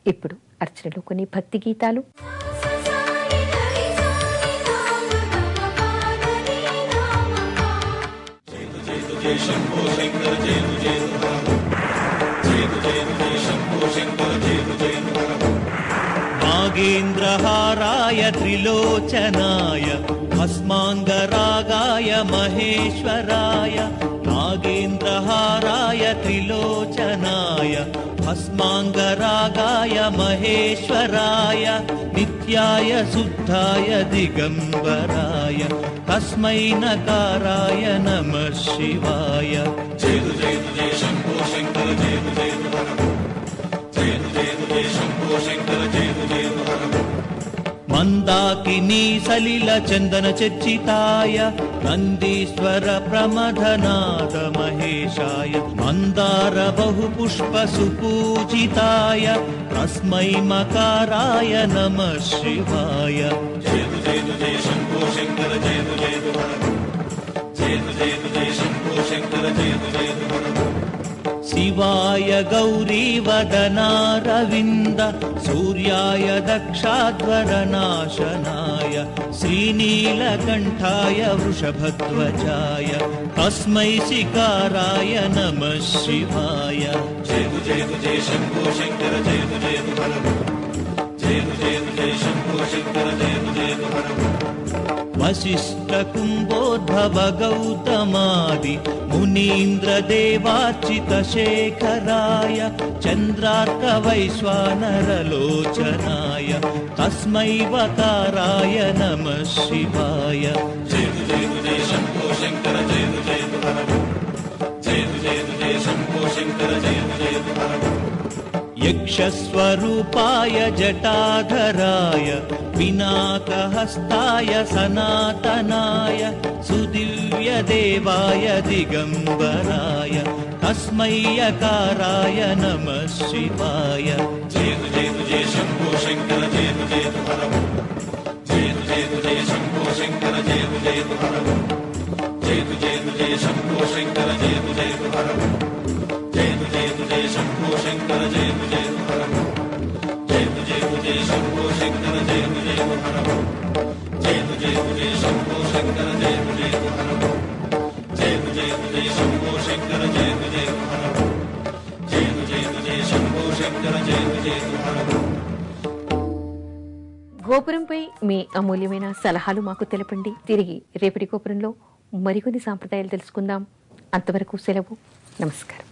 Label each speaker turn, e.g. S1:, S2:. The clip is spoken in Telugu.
S1: ఇప్పుడు అర్చనలో కొన్ని భక్తి గీతాలు.
S2: నాగేంద్రహారాయ త్రిలోచనాయ భస్మాంగరాగాయ మహేశ్వరాయ. నాగేంద్రహారాయ త్రిలోచనాయ భస్మాంగరాగాయ మహేశ్వరాయ. నిత్యాయ శుద్ధాయ దిగంబరాయ తస్మై నకారాయ నమః శివాయ. జయతు జయతు జయ శంభో శంకర జయతు జయతు హర. జయతు జయతు జయ శంభో శంకర జయతు జయతు హర. మందాకినీ సలిల చందన చర్చితాయ నందీశ్వర ప్రమథనాద మహేశాయ. మందార బహుపుష్ప సుపూజితాయ తస్మై మకారాయ నమః శివాయ. జయతు జయతు జయ శంభో శంకర జయతు జయతు హర. జయతు జయతు జయ శంభో శంకర జయతు జయతు హర. శివాయ గౌరీవదనారవింద సూర్యాయ దక్షాధ్వరనాశనాయ శ్రీనీలకంఠాయ వృషభధ్వజాయ తస్మై శికారాయ నమః శివాయ. జయతు జయతు జయ శంభో శంకర జయతు జయతు హర. జయతు జయతు జయ శంభో శంకర జయతు జయతు హర. వశిష్ఠ కుంభోద్భవ గౌతమాది మునీంద్ర దేవార్చిత శేఖరాయ చంద్రార్క వైశ్వానరలోచనాయ తస్మై వకారాయ నమః శివాయ. జయతు జయతు జయ శంభో శంకర జయతు జయతు హర. జయతు జయతు జయ శంభో శంకర జయతు జయతు హర. యక్షస్వరూపాయ జటాధరాయ పినాకహస్తాయ సనాతనాయ సుదివ్య దేవాయ దిగంబరాయ తస్మై యకారాయ నమః శివాయ. జయతు జయతు జయ శంభో శంకర జయతు జయతు హర. జయతు జయతు జయ శంభో శంకర జయతు జయతు హర. జయతు జయతు జయ శంభో శంకర జయతు జయతు హర. జయతు జయతు జయ శంభో శంకర జయతు జయతు హర. జయతు జయతు జయ శంభో శంకర జయతు జయతు హర. జయతు జయతు జయ శంభో శంకర జయతు జయతు హర. జయతు జయతు జయ శంభో శంకర జయతు జయతు హర. జయతు జయతు జయ శంభో శంకర జయతు జయతు హర.
S1: గోపురంపై మీ అమూల్యమైన సలహాలు మాకు తెలపండి. తిరిగి రేపటి గోపురంలో మరికొన్ని సాంప్రదాయాలు తెలుసుకుందాం. అంతవరకు సెలవు. నమస్కారం.